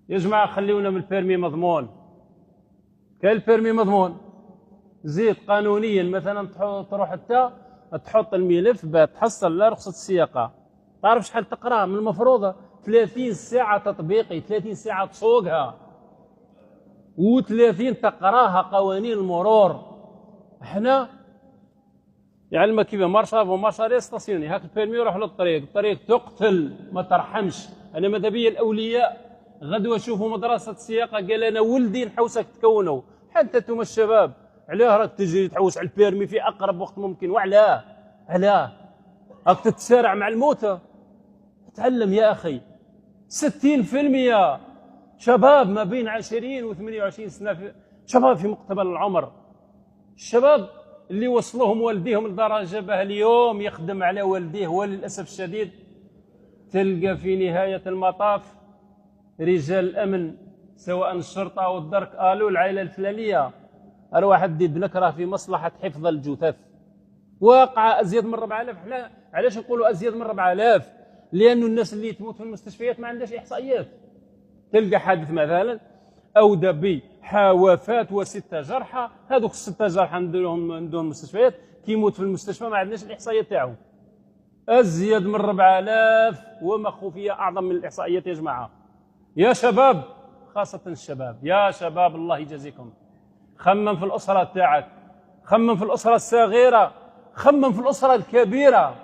يا جماعة خليونا من البيرمي مضمون. كاين البيرمي مضمون، زيد قانونيا مثلا تروح حتى تحط الملف تحصل لا رخصة السياقة، تعرف شحال تقرا من المفروض 30 ساعة تطبيقي، 30 ساعة تسوقها، و30 تقراها قوانين المرور. احنا يعلمك كيف مارشا ري ستاسيوني، هاك البيرمي يروح للطريق، الطريق تقتل ما ترحمش. انا ماذا بيا الاولياء غدوه شوفوا مدرسه السياقه، قال انا ولدي نحوسك تكونوا، حتى انتم الشباب علاه راك تجري تحوس على البيرمي في اقرب وقت ممكن؟ علاه راك تتسارع مع الموتى؟ تعلم يا اخي. 60% شباب ما بين 20 و 28 سنه، شباب في مقتبل العمر، الشباب اللي وصلوهم والديهم لدرجه باه اليوم يخدم على والديه. وللاسف الشديد تلقى في نهايه المطاف رجال الامن سواء الشرطه او الدرك قالوا العائله الفلانيه اروح ادي ابنك راه في مصلحه حفظ الجثث. واقعه ازيد من 4000. احنا علاش نقولوا ازيد من 4000؟ لانه الناس اللي تموت في المستشفيات ما عندهاش احصائيات. تلقى حادث مثلا اودى بحوافات وستة جرحى، هذوك الستة جرحى عندهم مستشفيات، كيموت في المستشفى ما عندناش الاحصائيات تاعهم. ازيد من 4000 ومخوفيه اعظم من الاحصائيات. يا جماعه يا شباب، خاصه الشباب، يا شباب الله يجازيكم، خمم في الاسره تاعك، خمم في الاسره الصغيره، خمم في الاسره الكبيره.